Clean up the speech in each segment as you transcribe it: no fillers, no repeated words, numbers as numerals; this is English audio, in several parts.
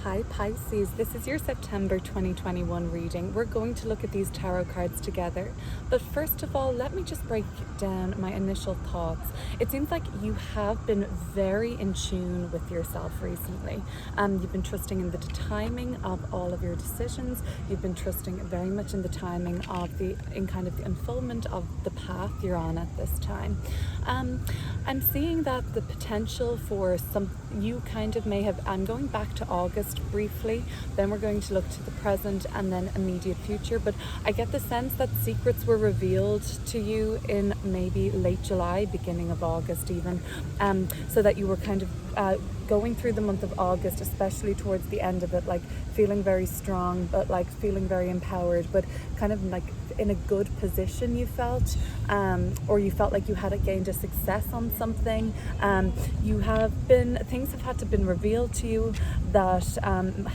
Hi Pisces, this is your September 2021 reading. We're going to look at these tarot cards together. But first of all, let me just break down my initial thoughts. It seems like you have been very in tune with yourself recently. You've been trusting in the timing of all of your decisions. You've been trusting very much in the timing of the unfoldment of the path you're on at this time. I'm seeing that the potential for you kind of may have, I'm going back to August briefly, then we're going to look to the present and then immediate future, but I get the sense that secrets were revealed to you in maybe late July, beginning of August even, so that you were kind of going through the month of August, especially towards the end of it, like feeling very strong, but like feeling very empowered, but kind of like in a good position you felt, or you felt like you had gained a success on something. Things have had to been revealed to you that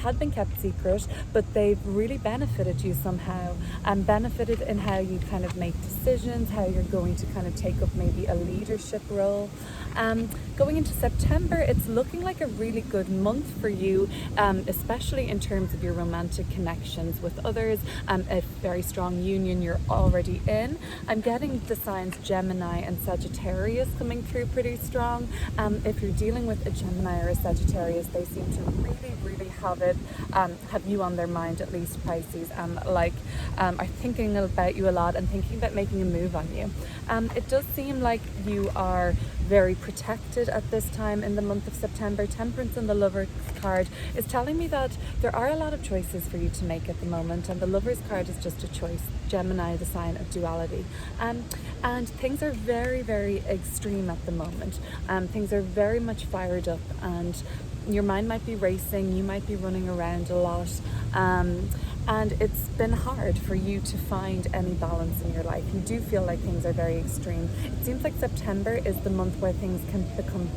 had been kept secret, but they've really benefited you somehow, and benefited in how you kind of make decisions, how you're going to kind of take up maybe a leadership role. Going into September, it's looking like a really good month for you, especially in terms of your romantic connections with others, a very strong union you're already in. I'm getting the signs Gemini and Sagittarius coming through pretty strong. If you're dealing with a Gemini or a Sagittarius, they seem to really have you on their mind, at least Pisces, are thinking about you a lot and thinking about making a move on you. It does seem like you are very protected at this time in the month of September. Temperance and the Lover's card is telling me that there are a lot of choices for you to make at the moment, and the Lover's card is just a choice. Gemini, the sign of duality, and things are very extreme at the moment. Things are very much fired up, and your mind might be racing, you might be running around a lot, and it's been hard for you to find any balance in your life. You do feel like things are very extreme. It seems like September is the month where things can become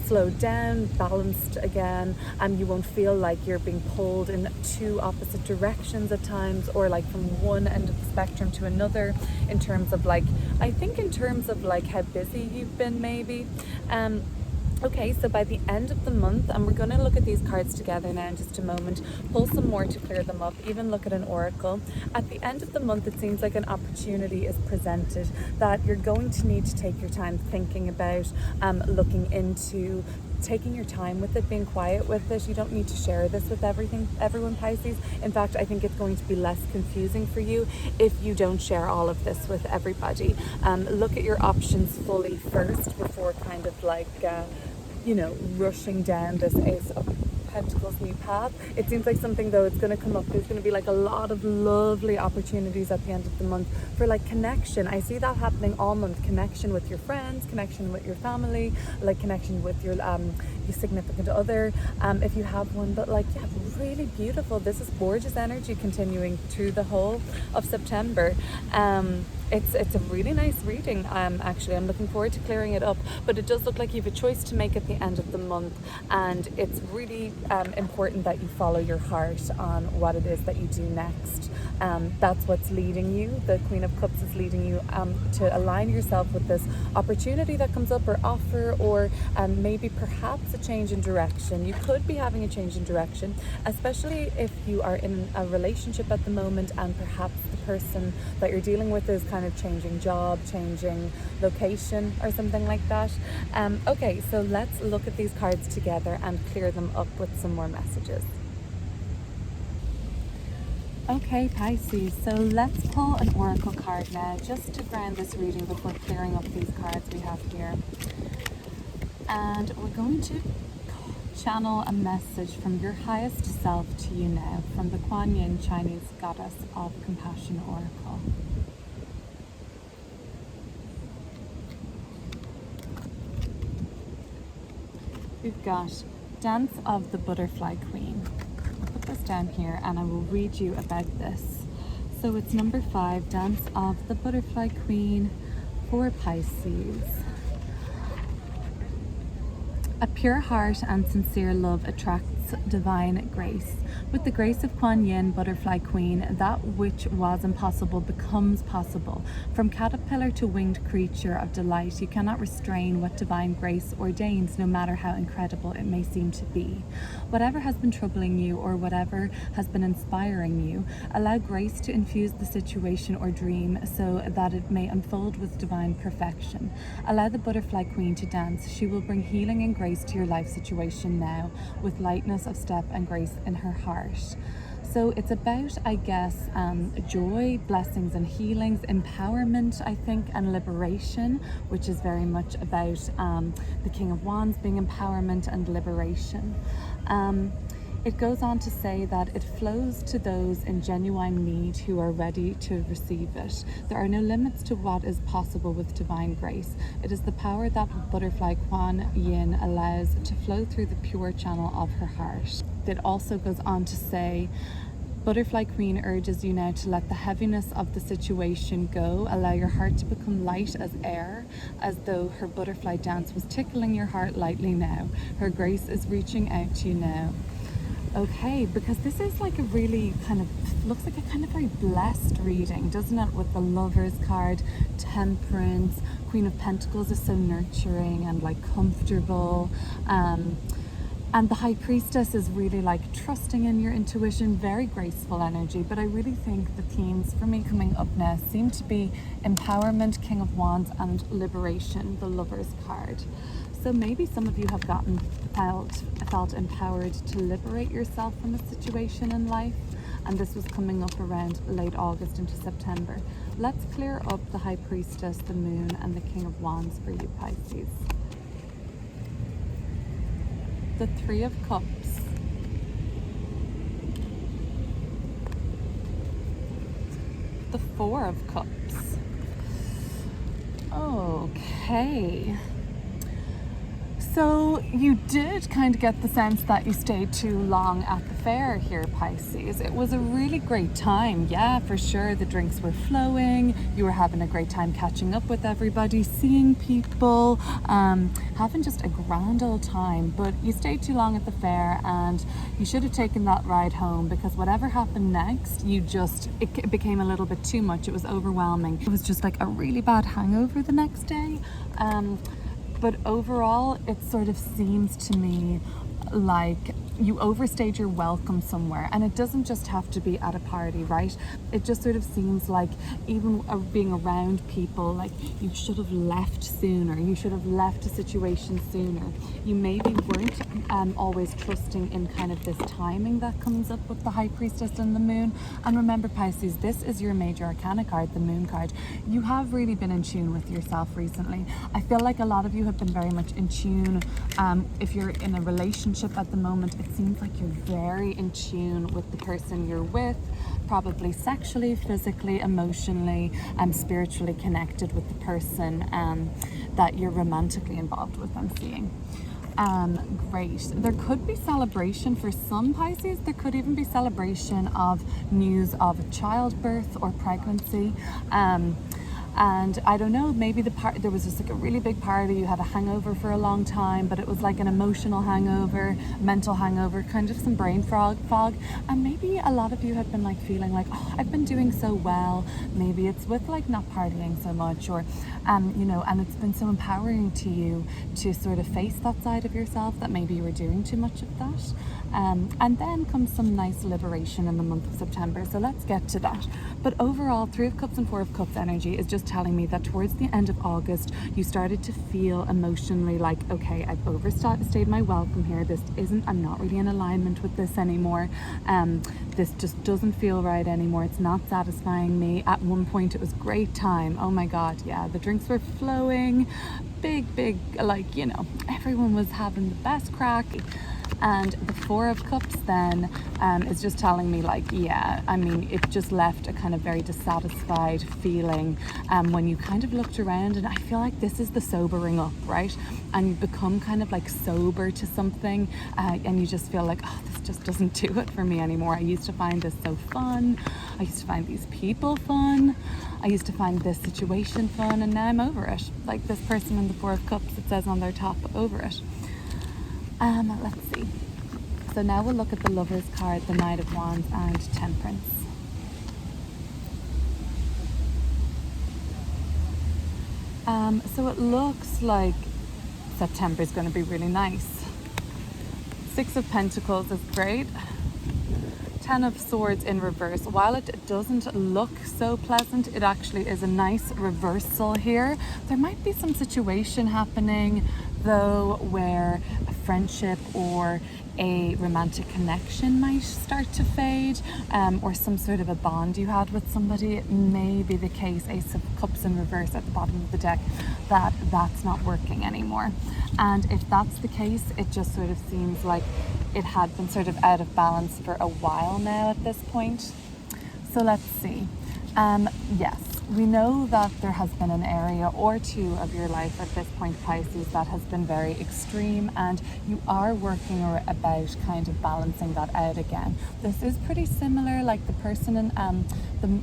slowed down, balanced again, and you won't feel like you're being pulled in two opposite directions at times, or like from one end of the spectrum to another, in terms of how busy you've been maybe. Okay, so by the end of the month, and we're going to look at these cards together now in just a moment, pull some more to clear them up, even look at an oracle. At the end of the month, it seems like an opportunity is presented that you're going to need to take your time thinking about, looking into, taking your time with it, being quiet with it. You don't need to share this with everyone, Pisces. In fact, I think it's going to be less confusing for you if you don't share all of this with everybody. Look at your options fully first before kind of rushing down this Ace of Pentacles new path. It seems like something, though, it's going to come up. There's going to be like a lot of lovely opportunities at the end of the month for like connection. I see that happening all month. Connection with your friends, connection with your family, like connection with your significant other, if you have one. But really beautiful. This is gorgeous energy continuing through the whole of September. It's a really nice reading. Actually, I'm looking forward to clearing it up, but it does look like you have a choice to make at the end of the month, and it's really important that you follow your heart on what it is that you do next. That's what's leading you. The Queen of Cups is leading you to align yourself with this opportunity that comes up, or offer, or maybe perhaps a change in direction. You could be having a change in direction, especially if you are in a relationship at the moment, and perhaps the person that you're dealing with is kind of changing job, changing location, or something like that. Okay, so let's look at these cards together and clear them up with some more messages. Okay, Pisces, so let's pull an oracle card now, just to ground this reading before clearing up these cards we have here. And we're going to channel a message from your highest self to you now, from the Kuan Yin Chinese Goddess of Compassion Oracle. We've got Dance of the Butterfly Queen. I'll put this down here and I will read you about this. So it's number 5, Dance of the Butterfly Queen for Pisces. A pure heart and sincere love attracts Dance Divine Grace. With the grace of Kuan Yin, Butterfly Queen, that which was impossible becomes possible. From caterpillar to winged creature of delight, you cannot restrain what divine grace ordains, no matter how incredible it may seem to be. Whatever has been troubling you or whatever has been inspiring you, allow grace to infuse the situation or dream so that it may unfold with divine perfection. Allow the Butterfly Queen to dance. She will bring healing and grace to your life situation now, with lightness of step and grace in her heart. So it's about, I guess, joy, blessings and healings, empowerment, I think, and liberation, which is very much about the King of Wands being empowerment and liberation. It goes on to say that it flows to those in genuine need who are ready to receive it. There are no limits to what is possible with divine grace. It is the power that Butterfly Kuan Yin allows to flow through the pure channel of her heart. It also goes on to say, Butterfly Queen urges you now to let the heaviness of the situation go. Allow your heart to become light as air, as though her butterfly dance was tickling your heart lightly now. Her grace is reaching out to you now. Okay, because this is like a really kind of, looks like a kind of very blessed reading, doesn't it? With the Lovers card, Temperance, Queen of Pentacles is so nurturing and like comfortable. And the High Priestess is really like trusting in your intuition, very graceful energy. But I really think the themes for me coming up now seem to be empowerment, King of Wands, and liberation, the Lovers card. So maybe some of you have felt empowered to liberate yourself from a situation in life, and this was coming up around late August into September. Let's clear up the High Priestess, the Moon, and the King of Wands for you, Pisces. The Three of Cups. The Four of Cups. Okay. So you did kind of get the sense that you stayed too long at the fair here, Pisces. It was a really great time. Yeah, for sure. The drinks were flowing. You were having a great time catching up with everybody, seeing people, having just a grand old time. But you stayed too long at the fair and you should have taken that ride home, because whatever happened next, it became a little bit too much. It was overwhelming. It was just like a really bad hangover the next day. But overall, it sort of seems to me like you overstayed your welcome somewhere, and it doesn't just have to be at a party, right? It just sort of seems like even being around people, like you should have left sooner, you should have left a situation sooner. You maybe weren't always trusting in kind of this timing that comes up with the High Priestess and the Moon. And remember, Pisces, this is your major arcana card, the Moon card. You have really been in tune with yourself recently. I feel like a lot of you have been very much in tune. If you're in a relationship at the moment, it seems like you're very in tune with the person you're with, probably sexually, physically, emotionally, and spiritually connected with the person that you're romantically involved with, I'm seeing. Great. There could be celebration for some Pisces. There could even be celebration of news of childbirth or pregnancy. And I don't know, maybe there was just like a really big party, you had a hangover for a long time, but it was like an emotional hangover, mental hangover, kind of some brain fog. And maybe a lot of you have been like feeling like, oh, I've been doing so well. Maybe it's with like not partying so much, or, and it's been so empowering to you to sort of face that side of yourself that maybe you were doing too much of that. And then comes some nice liberation in the month of September. So let's get to that. But overall, Three of Cups and Four of Cups energy is just telling me that towards the end of August, you started to feel emotionally like, okay, I've overstayed my welcome here. I'm not really in alignment with this anymore. This just doesn't feel right anymore. It's not satisfying me. At one point, it was great time. Oh my God, yeah, the drinks were flowing. Big, like, everyone was having the best crack. And the Four of Cups then is just telling me like, yeah, I mean, it just left a kind of very dissatisfied feeling when you kind of looked around, and I feel like this is the sobering up, right? And you become kind of like sober to something and you just feel like, oh, this just doesn't do it for me anymore. I used to find this so fun. I used to find these people fun. I used to find this situation fun, and now I'm over it. Like this person in the Four of Cups, it says on their top, over it. Let's see. So now we'll look at the Lovers card, the Knight of Wands and Temperance. So it looks like September is going to be really nice. 6 of Pentacles is great. 10 of Swords in reverse. While it doesn't look so pleasant, it actually is a nice reversal here. There might be some situation happening though where a friendship or a romantic connection might start to fade, or some sort of a bond you had with somebody. It may be the case, Ace of Cups in reverse at the bottom of the deck, that's not working anymore. And if that's the case, it just sort of seems like it had been sort of out of balance for a while now at this point. So let's see. Yes, we know that there has been an area or two of your life at this point, Pisces, that has been very extreme, and you are working about kind of balancing that out again. This is pretty similar, like the person in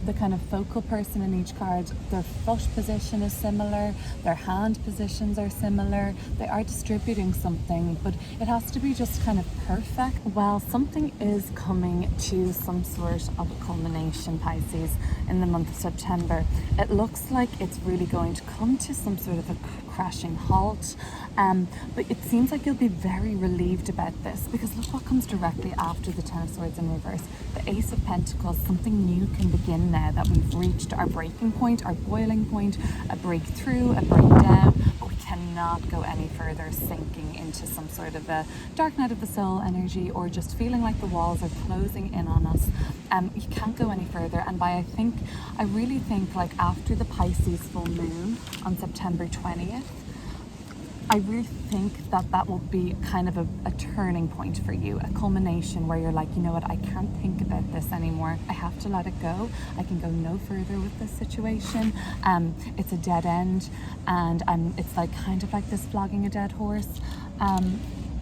the kind of focal person in each card, their foot position is similar, their hand positions are similar, they are distributing something, but it has to be just kind of perfect. Well, something is coming to some sort of a culmination, Pisces, in the month of September. It looks like it's really going to come to some sort of a crashing halt, but it seems like you'll be very relieved about this, because look what comes directly after the 10 of Swords in reverse. The Ace of Pentacles. Something new can begin now that we've reached our breaking point, our boiling point, a breakthrough, a breakdown, but we cannot go any further, sinking into some sort of a dark night of the soul energy, or just feeling like the walls are closing in on us. You can't go any further. And I really think like after the Pisces full moon on September 20th, I really think that will be kind of a turning point for you, a culmination where you're like, you know what, I can't think about this anymore. I have to let it go. I can go no further with this situation. It's a dead end, and it's like kind of like this flogging a dead horse.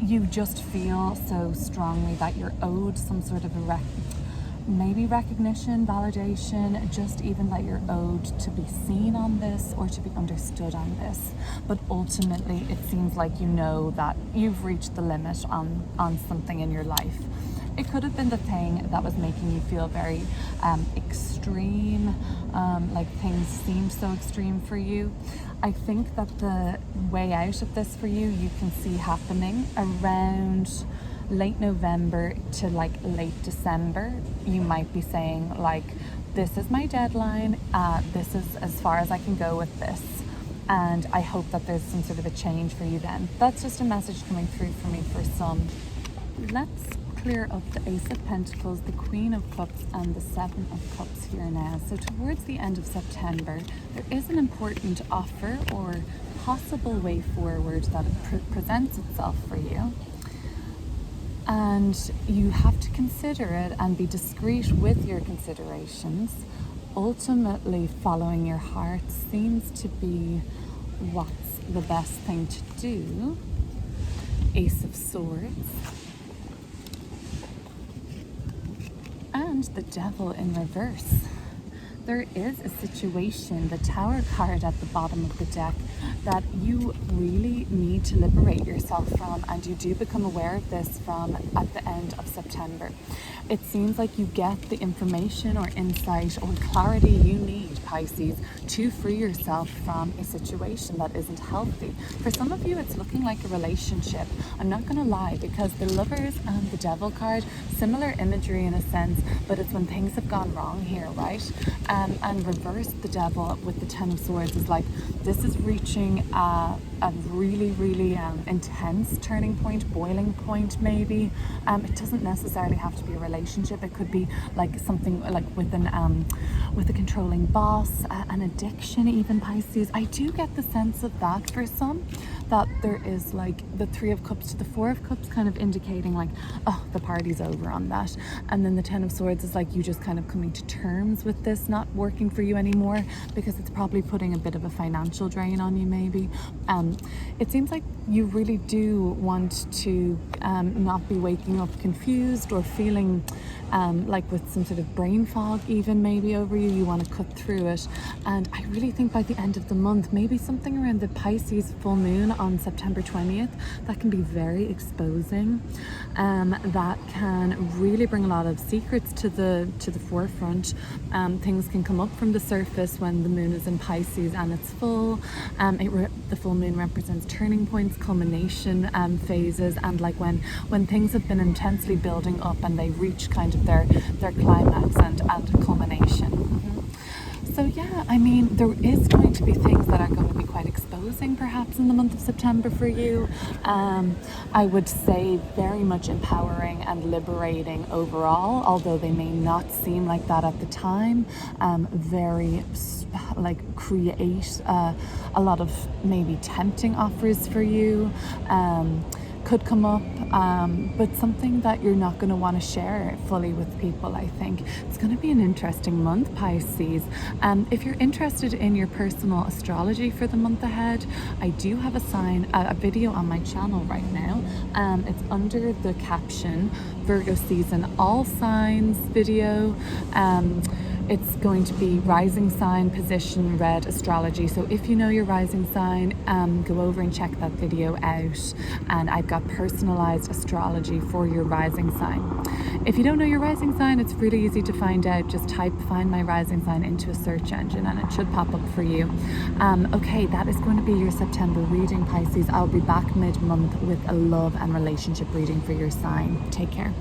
You just feel so strongly that you're owed some sort of maybe recognition, validation, just even that you're owed to be seen on this or to be understood on this. But ultimately, it seems like you know that you've reached the limit on something in your life. It could have been the thing that was making you feel very extreme, like things seemed so extreme for you. I think that the way out of this for you, you can see happening around late November to like late December. You might be saying like, this is my deadline, this is as far as I can go with this, and I hope that there's some sort of a change for you then. That's just a message coming through for me for some. Let's clear up the Ace of Pentacles, the Queen of Cups, and the 7 of Cups here now. So towards the end of September, there is an important offer or possible way forward that presents itself for you. And you have to consider it and be discreet with your considerations. Ultimately, following your heart seems to be what's the best thing to do. Ace of Swords. And the Devil in reverse. There is a situation, the Tower card at the bottom of the deck, that you really need to liberate yourself from, and you do become aware of this from at the end of September. It seems like you get the information or insight or clarity you need, Pisces, to free yourself from a situation that isn't healthy. For some of you, it's looking like a relationship. I'm not going to lie, because the Lovers and the Devil card, similar imagery in a sense, but it's when things have gone wrong here, right? And reverse, the Devil with the 10 of Swords is like, this is reaching a really, really intense turning point, boiling point maybe. It doesn't necessarily have to be a relationship. It could be like something like with a controlling boss, an addiction even, Pisces. I do get the sense of that for some, that there is like the 3 of Cups to the 4 of Cups kind of indicating like, oh, the party's over on that. And then the 10 of Swords is like you just kind of coming to terms with this not working for you anymore, because it's probably putting a bit of a financial drain on you maybe. It seems like you really do want to not be waking up confused or feeling like with some sort of brain fog even maybe over you. You want to cut through it. And I really think by the end of the month, maybe something around the Pisces full moon on September 20th that can be very exposing, that can really bring a lot of secrets to the forefront. Things can come up from the surface when the moon is in Pisces and it's full. The full moon represents turning points, culmination phases, and like when things have been intensely building up and they reach kind of their climax and culmination. So yeah, I mean, there is going to be things that are going to be quite exposing perhaps in the month of September for you. I would say very much empowering and liberating overall, although they may not seem like that at the time. Very like create a lot of maybe tempting offers for you. Could come up, but something that you're not going to want to share fully with people. I think it's going to be an interesting month, Pisces. If you're interested in your personal astrology for the month ahead, I do have a video on my channel right now. It's under the caption Virgo season all signs video. It's going to be rising sign, position, red astrology. So if you know your rising sign, go over and check that video out. And I've got personalized astrology for your rising sign. If you don't know your rising sign, it's really easy to find out. Just find my rising sign into a search engine and it should pop up for you. Okay, that is going to be your September reading, Pisces. I'll be back mid-month with a love and relationship reading for your sign. Take care.